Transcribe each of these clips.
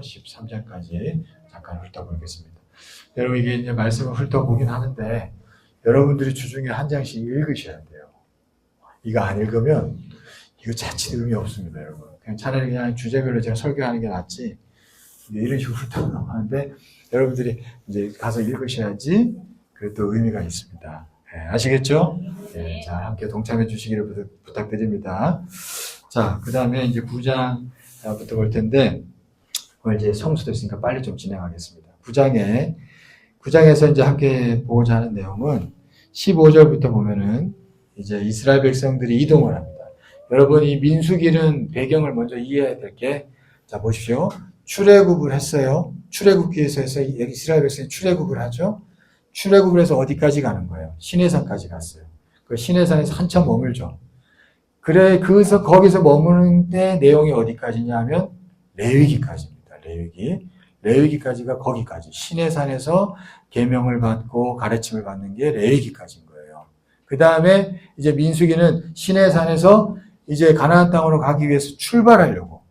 13장까지 잠깐 훑어보겠습니다. 여러분 이게 이제 말씀을 훑어보긴 하는데 여러분들이 주중에 한 장씩 읽으셔야 돼요. 이거 안 읽으면 이거 자칫 의미 없습니다, 여러분. 차라리 그냥 주제별로 제가 설교하는 게 낫지. 이런 식으로 훑어나가는데 여러분들이 이제 가서 읽으셔야지 그래도 의미가 있습니다. 네, 아시겠죠? 네, 자, 함께 동참해 주시기를 부탁드립니다. 자, 그 다음에 이제 9장부터 볼 텐데, 오늘 이제 성수도 있으니까 빨리 좀 진행하겠습니다. 9장에서 이제 함께 보고자 하는 내용은 15절부터 보면은 이제 이스라엘 백성들이 이동을 합니다. 여러분, 이 민수기는 배경을 먼저 이해해야 될 게, 자, 보십시오. 출애굽을 했어요. 출애굽기에서 해서 이스라엘 백성이 출애굽을 하죠. 출애굽을 해서 어디까지 가는 거예요? 시내산까지 갔어요. 그 시내산에서 한참 머물죠. 그래, 거기서 머무는 때 내용이 어디까지냐 하면 레위기까지입니다. 레위기까지가 거기까지. 시내산에서 계명을 받고 가르침을 받는 게 레위기까지인 거예요. 그 다음에 이제 민수기는 시내산에서 이제 가나안 땅으로 가기 위해서 출발하려고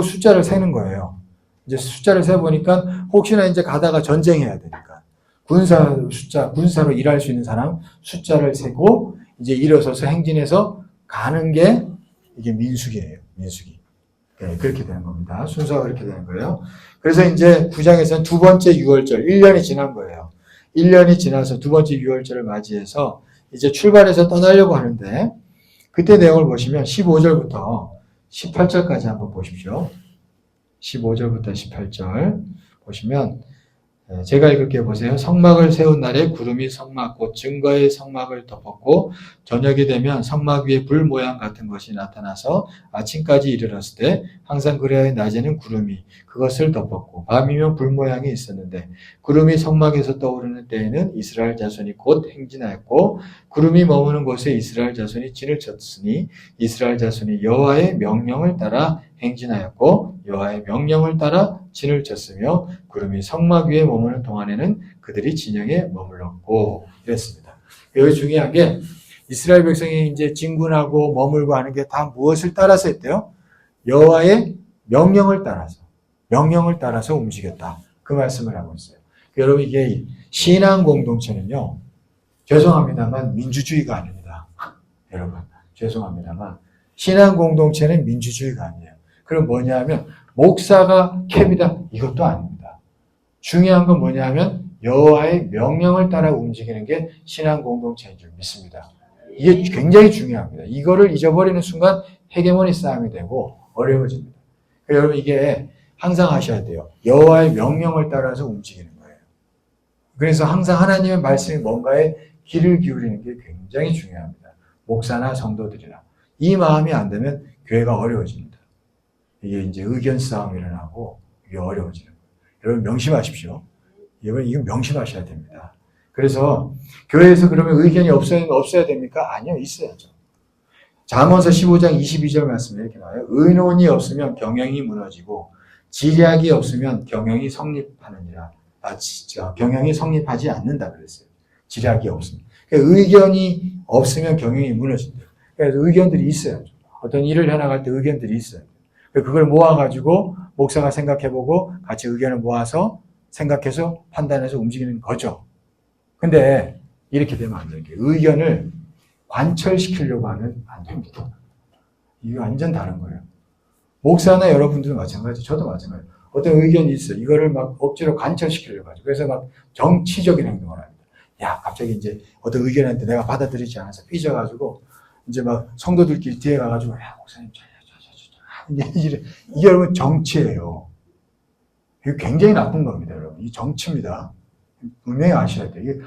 숫자를 세는 거예요. 이제 숫자를 세보니까 혹시나 이제 가다가 전쟁해야 되니까 군사로 일할 수 있는 사람 숫자를 세고 이제 일어서서 행진해서 가는 게 이게 민수기예요. 민수기. 네, 그렇게 되는 겁니다. 순서가 그렇게 되는 거예요. 그래서 이제 9장에서는 두 번째 유월절, 1년이 지난 거예요. 1년이 지나서 두 번째 유월절을 맞이해서 이제 출발해서 떠나려고 하는데 그때 내용을 보시면 15절부터 18절까지 한번 보십시오. 15절부터 18절 보시면 제가 읽을게요. 보세요. 성막을 세운 날에 구름이 성막 곧 증거의 성막을 덮었고 저녁이 되면 성막 위에 불 모양 같은 것이 나타나서 아침까지 이르렀을 때 항상 그래야 낮에는 구름이 그것을 덮었고 밤이면 불 모양이 있었는데 구름이 성막에서 떠오르는 때에는 이스라엘 자손이 곧 행진하였고 구름이 머무는 곳에 이스라엘 자손이 진을 쳤으니 이스라엘 자손이 여호와의 명령을 따라 행진하였고 여호와의 명령을 따라 진을 쳤으며 구름이 성막 위에 머무는 동안에는 그들이 진영에 머물렀고 이랬습니다. 여기 중요한 게 이스라엘 백성이 이제 진군하고 머물고 하는 게 다 무엇을 따라서 했대요? 여호와의 명령을 따라서 움직였다. 그 말씀을 하고 있어요. 여러분 이게 신앙 공동체는요. 죄송합니다만 민주주의가 아닙니다. 여러분 죄송합니다만 신앙 공동체는 민주주의가 아니에요. 그럼 뭐냐면 목사가 캡이다 이것도 아닙니다. 중요한 건 뭐냐면 여호와의 명령을 따라 움직이는 게 신앙 공동체인 줄 믿습니다. 이게 굉장히 중요합니다. 이거를 잊어버리는 순간 헤게모니 싸움이 되고 어려워집니다. 여러분 이게 항상 하셔야 돼요. 여호와의 명령을 따라서 움직이는 거예요. 그래서 항상 하나님의 말씀이 뭔가에 귀를 기울이는 게 굉장히 중요합니다. 목사나 성도들이나 이 마음이 안 되면 교회가 어려워집니다. 이게 이제 의견 싸움이 일어나고 이게 어려워지는 거예요. 여러분 명심하십시오. 이건 명심하셔야 됩니다. 그래서 교회에서 그러면 의견이 없어야 됩니까? 아니요, 있어야죠. 잠언서 15장 22절 말씀에 이렇게 나와요. 의논이 없으면 경영이 무너지고 지략이 없으면 경영이 성립하느니라. 경영이 성립하지 않는다 그랬어요. 지략이 없으면. 그러니까 의견이 없으면 경영이 무너진다. 그래서 의견들이 있어야죠. 어떤 일을 해나갈 때 의견들이 있어요. 그걸 모아가지고 목사가 생각해보고 같이 의견을 모아서 생각해서 판단해서 움직이는 거죠. 근데 이렇게 되면 안 되는 게 의견을 관철시키려고 하면 안 됩니다. 이게 완전 다른 거예요. 목사나 여러분들도 마찬가지, 저도 마찬가지. 어떤 의견이 있어요. 이거를 막 억지로 관철시키려고 하죠. 그래서 막 정치적인 행동을 합니다. 야, 갑자기 이제 어떤 의견한테 내가 받아들이지 않아서 삐져가지고 이제 막 성도들끼리 뒤에 가가지고 야, 목사님, 이게 여러분 정치예요. 이게 굉장히 나쁜 겁니다, 여러분. 이 정치입니다. 분명히 아셔야 돼요. 이게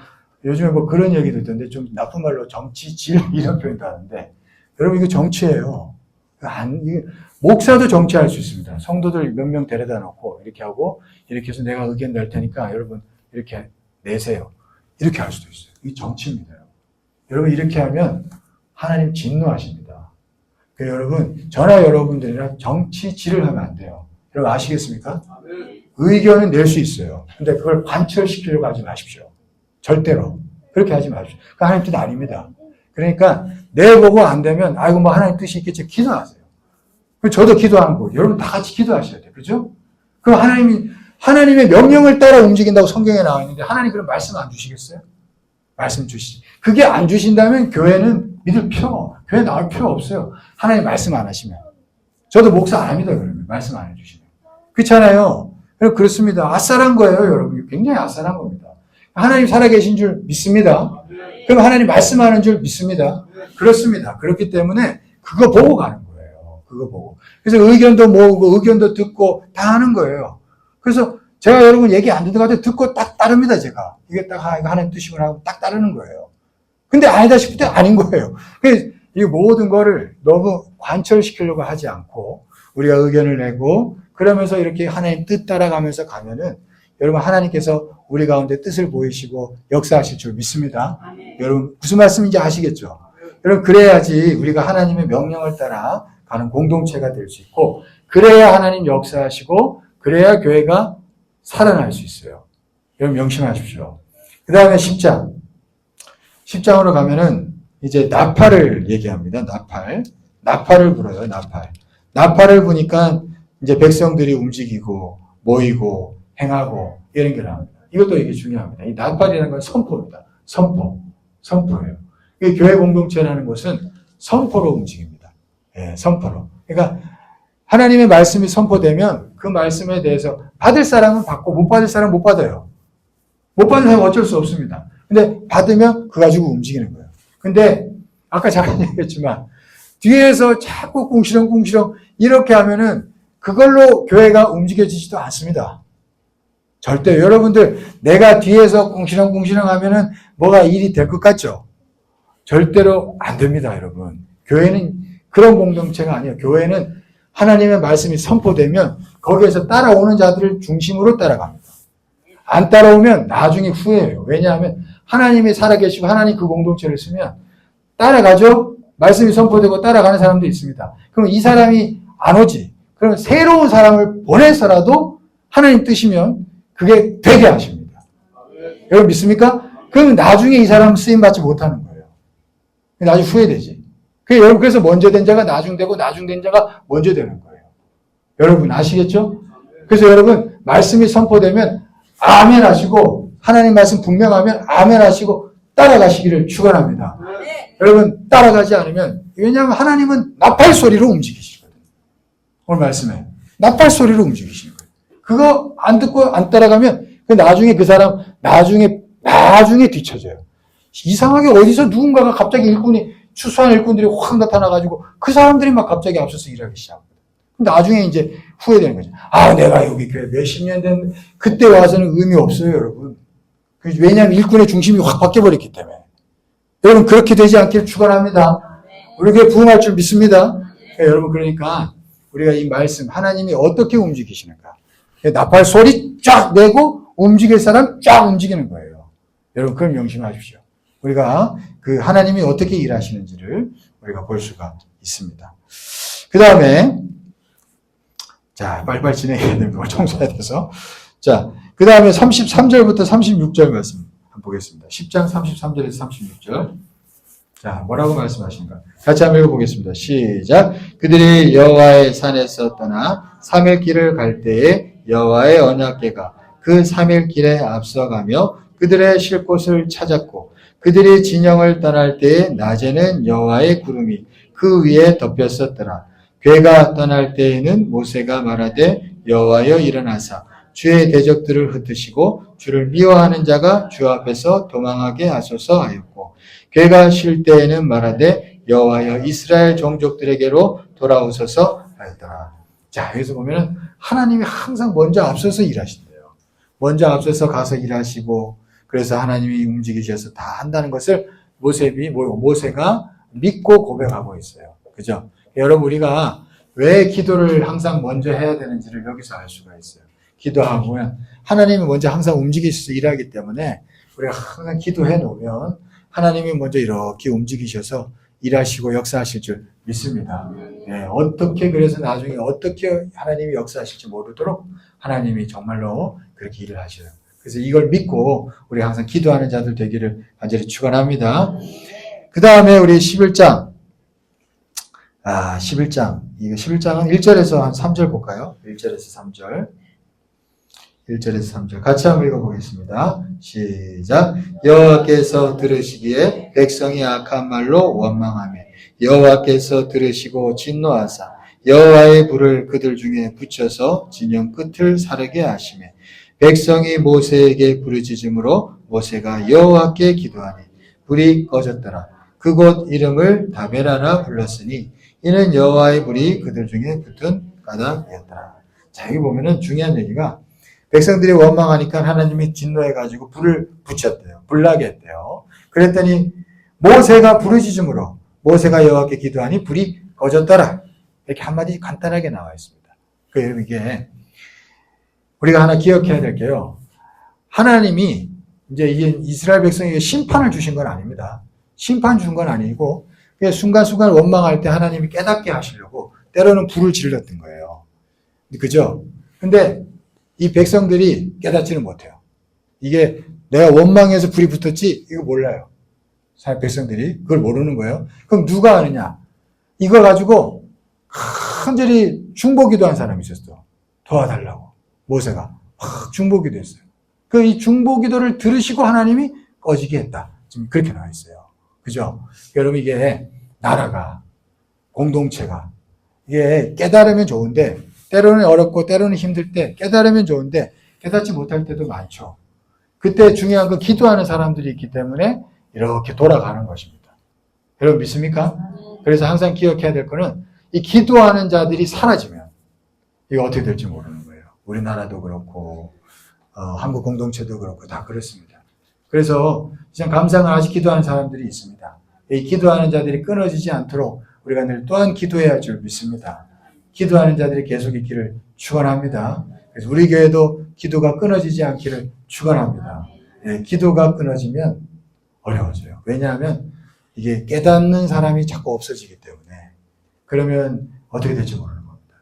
요즘에 뭐 그런 얘기도 있던데 좀 나쁜 말로 정치질 이런 표현도 하는데 여러분 이거 정치예요. 목사도 정치할 수 있습니다. 성도들 몇 명 데려다 놓고 이렇게 하고 이렇게 해서 내가 의견 낼 테니까 여러분 이렇게 내세요. 이렇게 할 수도 있어요. 이게 정치입니다. 여러분 이렇게 하면 하나님 진노하십니다. 그래서 여러분 저나 여러분들이랑 정치질을 하면 안 돼요. 여러분 아시겠습니까? 의견은 낼 수 있어요. 근데 그걸 관철시키려고 하지 마십시오. 절대로. 그렇게 하지 마십시오. 그 하나님 뜻 아닙니다. 그러니까 내보고 안 되면 아이고 뭐 하나님 뜻이 있겠지 기도하세요. 저도 기도하는 거고 여러분 다 같이 기도하셔야 돼요. 그렇죠? 그럼 하나님의 명령을 따라 움직인다고 성경에 나와 있는데 하나님 그럼 말씀 안 주시겠어요? 말씀 주시지. 그게 안 주신다면 교회는 교회 나올 필요 없어요. 하나님 말씀 안 하시면. 저도 목사 안 합니다, 그러면. 말씀 안 해주시면. 그렇잖아요. 그렇습니다. 아싸란 거예요, 여러분. 굉장히 아싸란 겁니다. 하나님 살아계신 줄 믿습니다. 그럼 하나님 말씀하는 줄 믿습니다. 그렇습니다. 그렇기 때문에 그거 보고 가는 거예요. 그거 보고. 그래서 의견도 모으고 의견도 듣고 다 하는 거예요. 그래서 제가 여러분 얘기 안 듣더라도 듣고 딱 따릅니다, 제가. 이게 딱 하나님 뜻이구나 하고 딱 따르는 거예요. 근데 아니다 싶을 때 아닌 거예요. 그래서 이 모든 거를 너무 관철시키려고 하지 않고 우리가 의견을 내고 그러면서 이렇게 하나님 뜻 따라가면서 가면은 여러분 하나님께서 우리 가운데 뜻을 보이시고 역사하실 줄 믿습니다. 여러분 무슨 말씀인지 아시겠죠? 여러분 그래야지 우리가 하나님의 명령을 따라 가는 공동체가 될 수 있고 그래야 하나님 역사하시고 그래야 교회가 살아날 수 있어요. 여러분 명심하십시오. 그 다음에 10장. 10장으로 가면은 이제 나팔을 얘기합니다. 나팔을 불어요. 나팔을 부니까 이제 백성들이 움직이고 모이고 행하고 이런 게 나옵니다. 이것도 이게 중요합니다. 이 나팔이라는 건 선포입니다. 선포예요. 교회 공동체라는 것은 선포로 움직입니다. 예, 선포로. 그러니까 하나님의 말씀이 선포되면 그 말씀에 대해서 받을 사람은 받고 못 받을 사람은 못 받아요. 못 받는 사람은 어쩔 수 없습니다. 근데 받으면 그거 가지고 움직이는 거예요. 근데 아까 잠깐 얘기했지만 뒤에서 자꾸 궁시렁궁시렁 이렇게 하면은 그걸로 교회가 움직여지지도 않습니다. 절대 여러분들 내가 뒤에서 궁시렁궁시렁 하면은 뭐가 일이 될 것 같죠? 절대로 안 됩니다, 여러분. 교회는 그런 공동체가 아니에요. 교회는 하나님의 말씀이 선포되면 거기에서 따라오는 자들을 중심으로 따라갑니다. 안 따라오면 나중에 후회해요. 왜냐하면 하나님이 살아계시고 하나님 그 공동체를 쓰면 따라가죠? 말씀이 선포되고 따라가는 사람도 있습니다. 그럼 이 사람이 안 오지. 그럼 새로운 사람을 보내서라도 하나님 뜻이면 그게 되게 하십니다. 여러분 믿습니까? 그러면 나중에 이 사람은 쓰임받지 못하는 거예요. 나중에 후회되지. 그래서 먼저 된 자가 나중 되고 나중 된 자가 먼저 되는 거예요. 여러분 아시겠죠? 그래서 여러분 말씀이 선포되면 아멘 하시고 하나님 말씀 분명하면 아멘 하시고 따라가시기를 축원합니다. 여러분 따라가지 않으면 왜냐하면 하나님은 나팔 소리로 움직이시거든요. 오늘 말씀에 나팔 소리로 움직이시는 거예요. 그거 안 듣고 안 따라가면 나중에 그 사람 나중에 뒤처져요. 이상하게 어디서 누군가가 갑자기 추수한 일꾼들이 확 나타나가지고 그 사람들이 막 갑자기 앞서서 일하기 시작합니다. 나중에 이제 후회되는 거죠. 아, 내가 여기 교회 몇십 년 됐는데 그때 와서는 의미 없어요, 여러분. 왜냐하면 일꾼의 중심이 확 바뀌어버렸기 때문에. 여러분 그렇게 되지 않기를 축원합니다. 우리 교회 부흥할 줄 믿습니다. 여러분 그러니까 우리가 이 말씀 하나님이 어떻게 움직이시는가. 나팔 소리 쫙 내고 움직일 사람 쫙 움직이는 거예요. 여러분 그걸 명심하십시오. 우리가 그 하나님이 어떻게 일하시는지를 우리가 볼 수가 있습니다. 그 다음에 자 빨리빨리 진행해야 됩니다. 청소해야 돼서. 자, 그 다음에 33절부터 36절 말씀 한번 보겠습니다. 10장 33절에서 36절. 자, 뭐라고 말씀하신가? 같이 한번 읽어보겠습니다. 시작. 그들이 여호와의 산에서 떠나 3일 길을 갈 때에 여호와의 언약궤가 그 3일 길에 앞서가며 그들의 쉴 곳을 찾았고 그들이 진영을 떠날 때에 낮에는 여호와의 구름이 그 위에 덮였었더라. 궤가 떠날 때에는 모세가 말하되 여호와여 일어나사 주의 대적들을 흩으시고 주를 미워하는 자가 주 앞에서 도망하게 하소서 하였고 궤가 쉴 때에는 말하되 여호와여 이스라엘 종족들에게로 돌아오소서 하였더라. 자, 여기서 보면은 하나님이 항상 먼저 앞서서 일하신대요. 먼저 앞서서 가서 일하시고 그래서 하나님이 움직이셔서 다 한다는 것을 모세가 믿고 고백하고 있어요. 그죠? 여러분 우리가 왜 기도를 항상 먼저 해야 되는지를 여기서 알 수가 있어요. 기도하고 보면 하나님이 먼저 항상 움직이셔서 일하기 때문에 우리가 항상 기도해 놓으면 하나님이 먼저 이렇게 움직이셔서 일하시고 역사하실 줄 믿습니다. 네, 어떻게 그래서 나중에 어떻게 하나님이 역사하실지 모르도록 하나님이 정말로 그렇게 일을 하셔요. 그래서 이걸 믿고 우리 항상 기도하는 자들 되기를 간절히 축원합니다. 그 다음에 우리 11장. 11장. 이거 11장은 1절에서 한 3절 볼까요? 1절에서 3절. 1절에서 3절 같이 한번 읽어보겠습니다. 시작. 여호와께서 들으시기에 백성이 악한 말로 원망하며 여호와께서 들으시고 진노하사 여호와의 불을 그들 중에 붙여서 진영 끝을 사르게 하시며 백성이 모세에게 부르짖음으로 모세가 여호와께 기도하니 불이 꺼졌더라. 그곳 이름을 다베라라 불렀으니 이는 여호와의 불이 그들 중에 붙은 까닭이었더라. 자, 여기 보면은 중요한 얘기가 백성들이 원망하니까 하나님이 진노해가지고 불을 붙였대요. 불나게 했대요. 그랬더니 모세가 부르짖음으로 모세가 여호와께 기도하니 불이 꺼졌더라. 이렇게 한마디 간단하게 나와 있습니다. 그 이게 우리가 하나 기억해야 될 게요. 하나님이 이제 이게 이스라엘 백성에게 심판을 주신 건 아닙니다. 심판 준 건 아니고 그냥 순간순간 원망할 때 하나님이 깨닫게 하시려고 때로는 불을 질렀던 거예요. 그죠? 근데 이 백성들이 깨닫지는 못해요. 이게 내가 원망해서 불이 붙었지 이거 몰라요. 백성들이 그걸 모르는 거예요. 그럼 누가 아느냐? 이거 가지고 간절히 중보기도 한 사람이 있었어. 도와달라고. 모세가 막 중보기도 했어요. 그 이 중보기도를 들으시고 하나님이 꺼지게 했다. 지금 그렇게 나와 있어요. 그죠? 여러분 이게 나라가 공동체가 이게 깨달으면 좋은데 때로는 어렵고 때로는 힘들 때 깨달으면 좋은데 깨닫지 못할 때도 많죠. 그때 중요한 건 기도하는 사람들이 있기 때문에 이렇게 돌아가는 것입니다. 여러분 믿습니까? 그래서 항상 기억해야 될 거는 이 기도하는 자들이 사라지면 이거 어떻게 될지 모르는 거예요. 우리나라도 그렇고 한국 공동체도 그렇고 다 그렇습니다. 그래서 그냥 감상을 아직 기도하는 사람들이 있습니다. 이 기도하는 자들이 끊어지지 않도록 우리가 늘 또한 기도해야 할 줄 믿습니다. 기도하는 자들이 계속 있기를 축원합니다. 그래서 우리 교회도 기도가 끊어지지 않기를 축원합니다. 예, 기도가 끊어지면 어려워져요. 왜냐하면 이게 깨닫는 사람이 자꾸 없어지기 때문에 그러면 어떻게 될지 모르는 겁니다.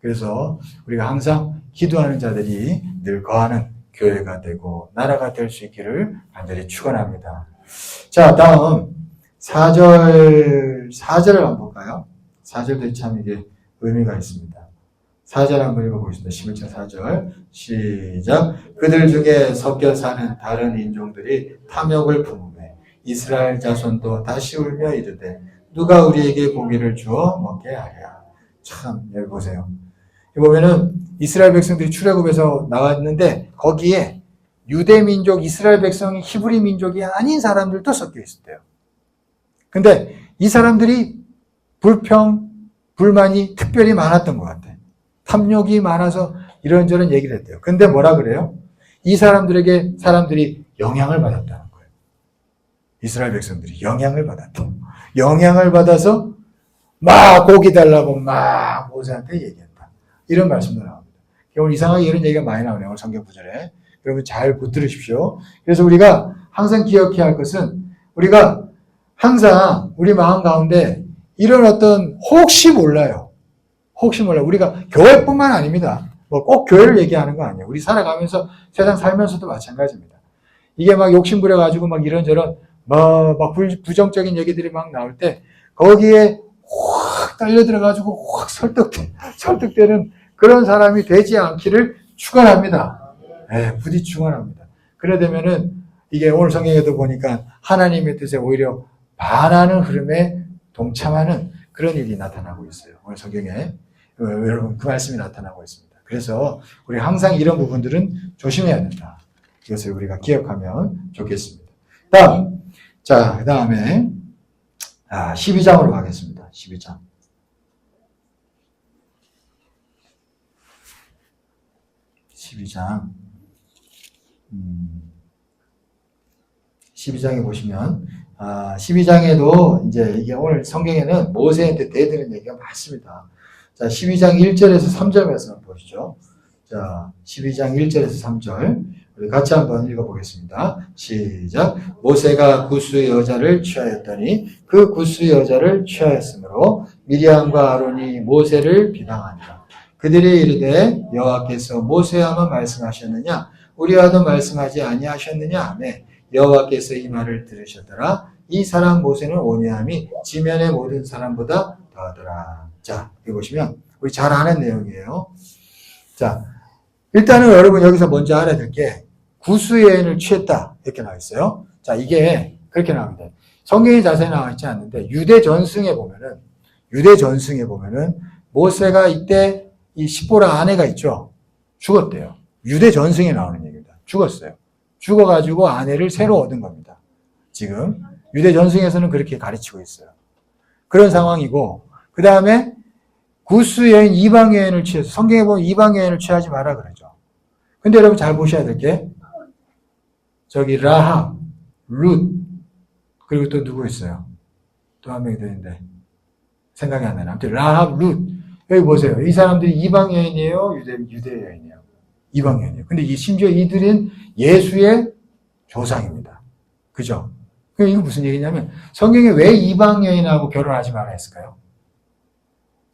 그래서 우리가 항상 기도하는 자들이 늘 거하는 교회가 되고 나라가 될 수 있기를 간절히 축원합니다. 자, 다음 4절을 한번 볼까요? 4절도 참 이게 의미가 있습니다. 4절 한번 읽어보겠습니다. 11장 4절 시작. 그들 중에 섞여 사는 다른 인종들이 탐욕을 품으며 이스라엘 자손도 다시 울며 이르되 누가 우리에게 고기를 주어 먹게 하랴. 참 여기 보세요. 여기 보면은 이스라엘 백성들이 출애굽에서 나왔는데 거기에 유대 민족 이스라엘 백성이 히브리 민족이 아닌 사람들도 섞여 있었대요. 근데 이 사람들이 불만이 특별히 많았던 것 같아요. 탐욕이 많아서 이런저런 얘기를 했대요. 근데 뭐라 그래요? 이 사람들에게 사람들이 영향을 받았다는 거예요. 이스라엘 백성들이 영향을 받았대요. 영향을 받아서 막 고기 달라고 막 모세한테 얘기했다. 이런 말씀도 나옵니다. 오늘 이상하게 이런 얘기가 많이 나오네요. 오늘 성경 구절에. 여러분 잘 붙들으십시오. 그래서 우리가 항상 기억해야 할 것은 우리가 항상 우리 마음 가운데 이런 어떤 혹시 몰라요. 우리가 교회뿐만 아닙니다. 뭐 꼭 교회를 얘기하는 거 아니에요. 우리 살아가면서 세상 살면서도 마찬가지입니다. 이게 막 욕심 부려가지고 막 이런저런 막 부정적인 얘기들이 막 나올 때 거기에 확 달려들어가지고 확 설득되는 그런 사람이 되지 않기를 축원합니다. 네, 부디 축원합니다. 그래 되면은 이게 오늘 성경에도 보니까 하나님의 뜻에 오히려 반하는 흐름에 동참하는 그런 일이 나타나고 있어요. 오늘 성경에 여러분 그 말씀이 나타나고 있습니다. 그래서 우리 항상 이런 부분들은 조심해야 된다. 이것을 우리가 기억하면 좋겠습니다. 그 다음에 12장으로 가겠습니다. 12장. 12장에 보시면 12장에도 이제 이게 오늘 성경에는 모세한테 대드는 얘기가 많습니다. 자, 12장 1절에서 3절 말씀 보시죠. 자, 12장 1절에서 3절 우리 같이 한번 읽어보겠습니다. 시작. 모세가 구스 여자를 취하였더니 그 구스 여자를 취하였으므로 미리암과 아론이 모세를 비방하니라. 그들이 이르되 여호와께서 모세와만 말씀하셨느냐 우리와도 말씀하지 아니하셨느냐 하며 여호와께서 이 말을 들으셨더라. 이 사람 모세는 온유함이 지면의 모든 사람보다 더하더라. 자, 여기 보시면 우리 잘 아는 내용이에요. 자, 일단은 여러분 여기서 먼저 알아야 될 게 구수여인을 취했다 이렇게 나와 있어요. 자, 이게 그렇게 나옵니다. 성경에 자세히 나와 있지 않는데 유대 전승에 보면은 모세가 이때 이 십보라 아내가 있죠. 죽었대요. 유대 전승에 나오는 얘기입니다. 죽었어요. 죽어가지고 아내를 새로 얻은 겁니다. 지금 유대 전승에서는 그렇게 가르치고 있어요. 그런 상황이고, 그 다음에 구스 여인, 이방 여인을 취해서, 성경에 보면 이방 여인을 취하지 마라 그러죠. 근데 여러분 잘 보셔야 될 게, 저기 라합, 룻, 그리고 또 누구 있어요? 또 한 명이 되는데 생각이 안 나요. 아무튼 라합, 룻, 여기 보세요. 이 사람들이 이방 여인이에요, 유대 여인이에요? 이방 여인이에요. 근데 심지어 이들은 예수의 조상입니다. 그죠? 이거 무슨 얘기냐면 성경에 왜 이방 여인하고 결혼하지 말아 했을까요?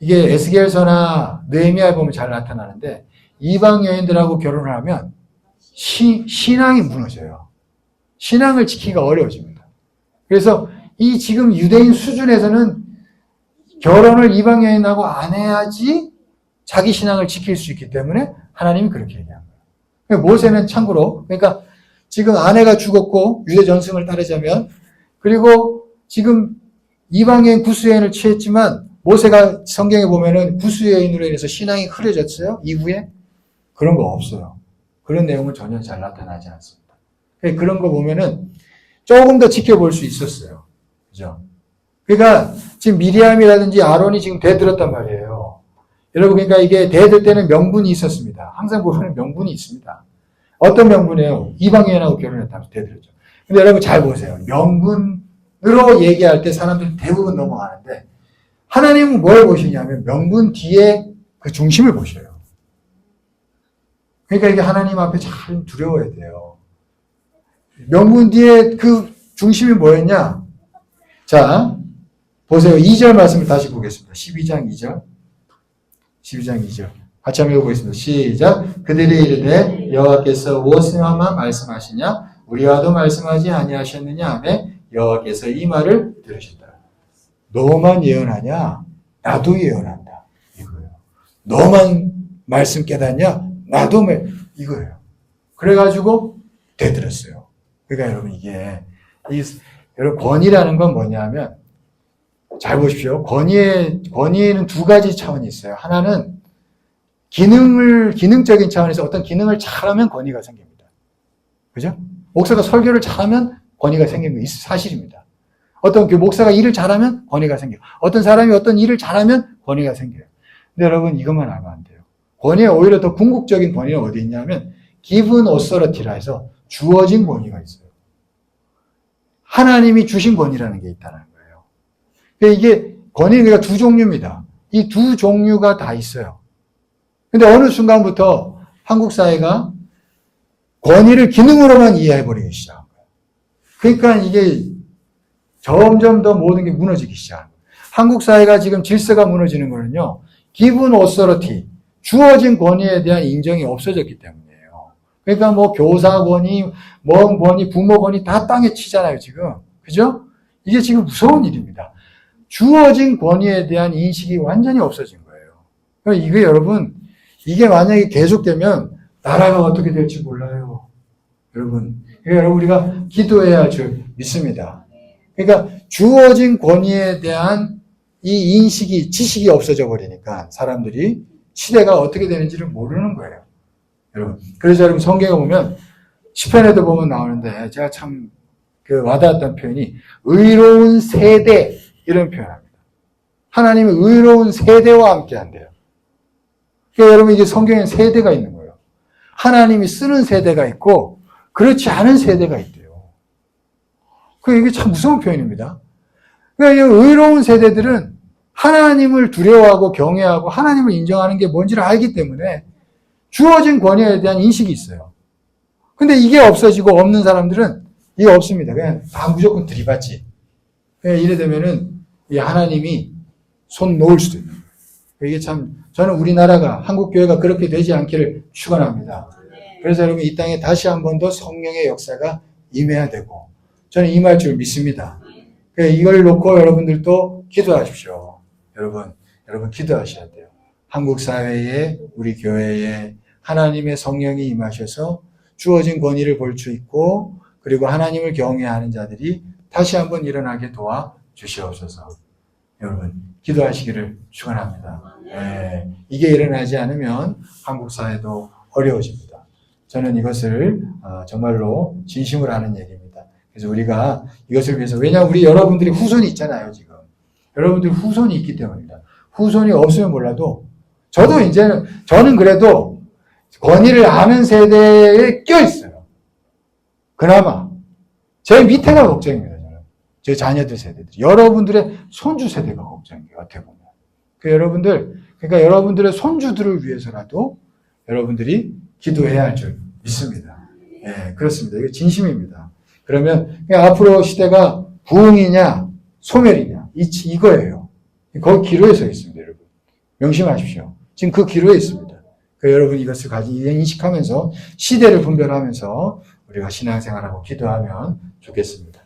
이게 에스겔서나 느헤미야에 보면 잘 나타나는데 이방 여인들하고 결혼을 하면 신앙이 무너져요. 신앙을 지키기가 어려워집니다. 그래서 이 지금 유대인 수준에서는 결혼을 이방 여인하고 안 해야지 자기 신앙을 지킬 수 있기 때문에 하나님이 그렇게 얘기한 거예요. 모세는 참고로, 그러니까 지금 아내가 죽었고 유대 전승을 따르자면, 그리고 지금 이방 여인 구스 여인을 취했지만 모세가 성경에 보면은 구스 여인으로 인해서 신앙이 흐려졌어요? 이후에? 그런 거 없어요. 그런 내용은 전혀 잘 나타나지 않습니다. 그런 거 보면은 조금 더 지켜볼 수 있었어요. 그죠? 그러니까 지금 미리암이라든지 아론이 지금 대들었단 말이에요. 여러분, 그러니까 이게 대들 때는 명분이 있었습니다. 항상 보면 명분이 있습니다. 어떤 명분이에요? 이방 여인하고 결혼했다면서 대들었죠. 근데 여러분 잘 보세요. 명분으로 얘기할 때 사람들은 대부분 넘어가는데 하나님은 뭘 보시냐면 명분 뒤에 그 중심을 보셔요. 그러니까 이게 하나님 앞에 잘 두려워야 돼요. 명분 뒤에 그 중심이 뭐였냐? 자, 보세요. 2절 말씀을 다시 보겠습니다. 12장 2절. 12장 2절. 같이 한번 읽어보겠습니다. 시작. 그들이 이르되 여호와께서 무엇만 말씀하시냐? 우리와도 말씀하지 아니하셨느냐 하며 여호와께서 이 말을 들으셨다. 너만 예언하냐? 나도 예언한다. 이거예요. 너만 말씀 깨닫냐? 나도 이거예요. 그래가지고 대들었어요. 그러니까 여러분 이게 여러분 권위라는 건 뭐냐면 잘 보십시오. 권위에는 두 가지 차원이 있어요. 하나는 기능적인 차원에서 어떤 기능을 잘하면 권위가 생깁니다. 그죠? 목사가 설교를 잘하면 권위가 생기는 게 사실입니다. 어떤 목사가 일을 잘하면 권위가 생겨요. 어떤 사람이 어떤 일을 잘하면 권위가 생겨요. 근데 여러분 이것만 알면 안 돼요. 권위에 오히려 더 궁극적인 권위는 어디 있냐면 given authority라 해서 주어진 권위가 있어요. 하나님이 주신 권위라는 게 있다는 거예요. 그러니까 이게 권위가 두 종류입니다. 이 두 종류가 다 있어요. 근데 어느 순간부터 한국 사회가 권위를 기능으로만 이해해버리기 시작한 거예요. 그러니까 이게 점점 더 모든 게 무너지기 시작한 거예요. 한국 사회가 지금 질서가 무너지는 거는요, given authority, 주어진 권위에 대한 인정이 없어졌기 때문이에요. 그러니까 뭐 교사 권위, 뭐 권위, 부모 권위 다 땅에 치잖아요, 지금. 그죠? 이게 지금 무서운 일입니다. 주어진 권위에 대한 인식이 완전히 없어진 거예요. 그러니까 이게 여러분, 이게 만약에 계속되면 나라가 어떻게 될지 몰라요. 여러분. 그러니까 여러분 우리가 기도해야 할 줄 믿습니다. 그러니까 주어진 권위에 대한 이 인식이, 지식이 없어져 버리니까 사람들이 시대가 어떻게 되는지를 모르는 거예요. 여러분. 그래서 여러분 성경에 보면 시편에도 보면 나오는데 제가 참 와닿았던 표현이 의로운 세대 이런 표현합니다. 하나님은 의로운 세대와 함께 한대요. 그러니까 여러분 이게 성경에 세대가 있는 거예요. 하나님이 쓰는 세대가 있고 그렇지 않은 세대가 있대요. 이게 참 무서운 표현입니다. 그러니까 의로운 세대들은 하나님을 두려워하고 경외하고 하나님을 인정하는 게 뭔지를 알기 때문에 주어진 권위에 대한 인식이 있어요. 근데 이게 없어지고 없는 사람들은 이게 없습니다. 그냥 다 무조건 들이받지. 이래 되면은 이 하나님이 손 놓을 수도 있는 거예요. 이게 참 저는 우리나라가 한국교회가 그렇게 되지 않기를 축원합니다. 그래서 여러분 이 땅에 다시 한 번 더 성령의 역사가 임해야 되고 저는 임할 줄 믿습니다. 이걸 놓고 여러분들도 기도하십시오. 여러분 기도하셔야 돼요. 한국 사회에 우리 교회에 하나님의 성령이 임하셔서 주어진 권위를 볼 수 있고 그리고 하나님을 경외하는 자들이 다시 한번 일어나게 도와 주시옵소서. 여러분 기도하시기를 축원합니다. 이게 일어나지 않으면 한국 사회도 어려워집니다. 저는 이것을 정말로 진심으로 하는 얘기입니다. 그래서 우리가 이것을 위해서 왜냐하면 우리 여러분들이 후손이 있잖아요. 지금 여러분들이 후손이 있기 때문입니다. 후손이 없으면 몰라도 저는 그래도 권위를 아는 세대에 껴있어요. 그나마 제 밑에가 걱정입니다. 저는 제 자녀들 세대들, 여러분들의 손주 세대가 걱정이에요. 어떻게 보면 그러니까 여러분들의 손주들을 위해서라도 여러분들이 기도해야 할 줄 믿습니다. 그렇습니다. 이게 진심입니다. 그러면 앞으로 시대가 부흥이냐 소멸이냐 이거예요. 거기 기로에 서 있습니다. 여러분 명심하십시오. 지금 그 기로에 있습니다. 여러분 이것을 인식하면서 시대를 분별하면서 우리가 신앙생활하고 기도하면 좋겠습니다.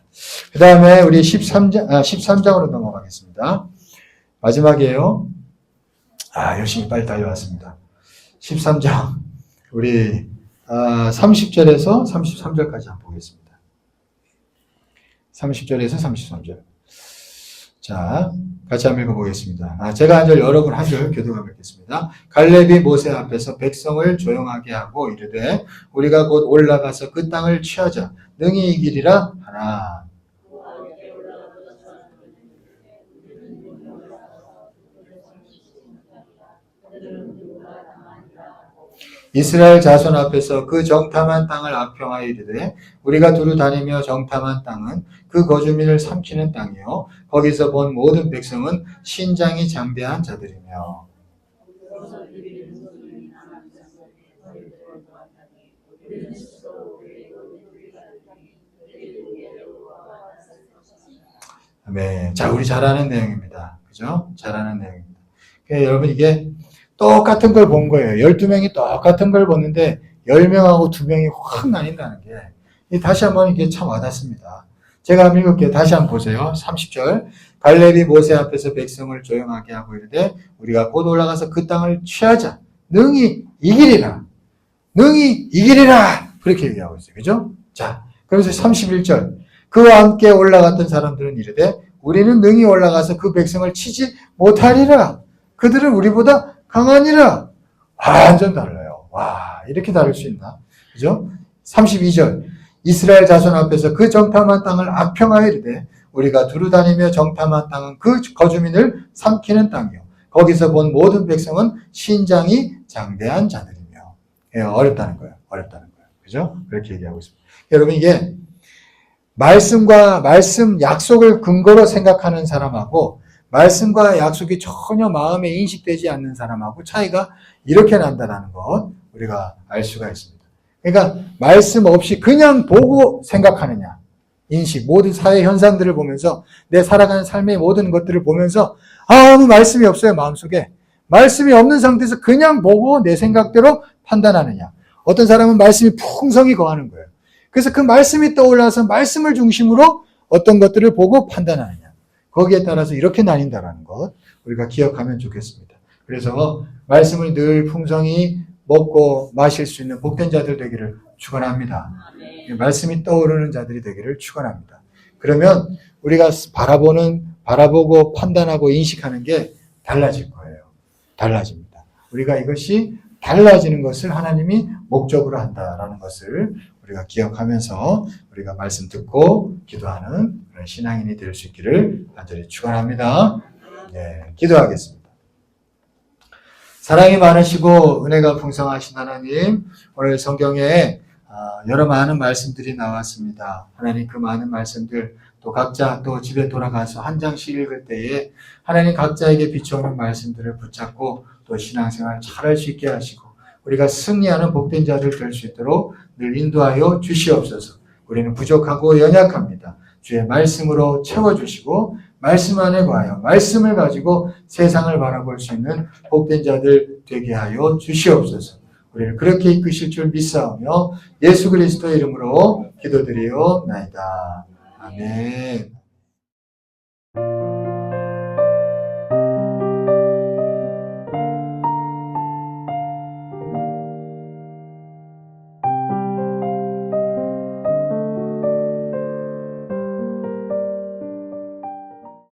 그 다음에 우리 13장으로 넘어가겠습니다. 마지막이에요. 열심히 빨리 달려왔습니다. 13장 우리 30절에서 33절까지 한번 보겠습니다. 30절에서 33절. 자, 같이 한번 읽어보겠습니다. 제가 한 절, 여러분 한 절 교도가 뵙겠습니다. 갈렙이 모세 앞에서 백성을 조용하게 하고 이르되 우리가 곧 올라가서 그 땅을 취하자 능히 이기리라 하나. 이스라엘 자손 앞에서 그 정탐한 땅을 악평하여 이르되 우리가 두루 다니며 정탐한 땅은 그 거주민을 삼키는 땅이요 거기서 본 모든 백성은 신장이 장대한 자들이며 네, 자 우리 잘 아는 내용입니다. 그죠? 잘 아는 내용입니다. 그러니까 여러분 이게 똑같은 걸 본 거예요. 12명이 똑같은 걸 보는데 10명하고 2명이 확 나뉜다는 게 다시 한번 이게 참 와닿습니다. 제가 한번 읽을게요. 다시 한번 보세요. 30절. 갈렙이 모세 앞에서 백성을 조용하게 하고 이르되 우리가 곧 올라가서 그 땅을 취하자. 능히 이기리라. 능히 이기리라. 그렇게 얘기하고 있어요. 그죠? 자, 그래서 31절. 그와 함께 올라갔던 사람들은 이르되 우리는 능히 올라가서 그 백성을 치지 못하리라. 그들은 우리보다 강하니라. 완전 달라요. 와, 이렇게 다를 수 있나? 그죠? 32절. 이스라엘 자손 앞에서 그 정탐한 땅을 악평하여 이르되 우리가 두루 다니며 정탐한 땅은 그 거주민을 삼키는 땅이요 거기서 본 모든 백성은 신장이 장대한 자들이며. 어렵다는 거예요. 그죠? 그렇게 얘기하고 있습니다. 여러분 이게 말씀과 말씀 약속을 근거로 생각하는 사람하고 말씀과 약속이 전혀 마음에 인식되지 않는 사람하고 차이가 이렇게 난다는 것 우리가 알 수가 있습니다. 그러니까 말씀 없이 그냥 보고 생각하느냐 인식, 모든 사회 현상들을 보면서 내 살아가는 삶의 모든 것들을 보면서 아무 말씀이 없어요. 마음속에 말씀이 없는 상태에서 그냥 보고 내 생각대로 판단하느냐. 어떤 사람은 말씀이 풍성히 거하는 거예요. 그래서 그 말씀이 떠올라서 말씀을 중심으로 어떤 것들을 보고 판단하느냐. 거기에 따라서 이렇게 나뉜다는 것 우리가 기억하면 좋겠습니다. 그래서 말씀을 늘 풍성히 먹고 마실 수 있는 복된 자들 되기를 축원합니다. 말씀이 떠오르는 자들이 되기를 축원합니다. 그러면 우리가 바라보고 판단하고 인식하는 게 달라질 거예요. 달라집니다. 우리가 이것이 달라지는 것을 하나님이 목적으로 한다라는 것을 우리가 기억하면서 우리가 말씀 듣고 기도하는 그런 신앙인이 될 수 있기를 간절히 축원합니다. 네, 기도하겠습니다. 사랑이 많으시고 은혜가 풍성하신 하나님, 오늘 성경에 여러 많은 말씀들이 나왔습니다. 하나님 그 많은 말씀들 또 각자 또 집에 돌아가서 한 장씩 읽을 때에 하나님 각자에게 비춰오는 말씀들을 붙잡고 또 신앙생활 잘할 수 있게 하시고 우리가 승리하는 복된 자들 될 수 있도록 늘 인도하여 주시옵소서. 우리는 부족하고 연약합니다. 주의 말씀으로 채워주시고 말씀 안에 거하여 말씀을 가지고 세상을 바라볼 수 있는 복된 자들 되게 하여 주시옵소서. 우리를 그렇게 이끄실 줄 믿사오며 예수 그리스도의 이름으로 기도드리옵나이다. 아멘.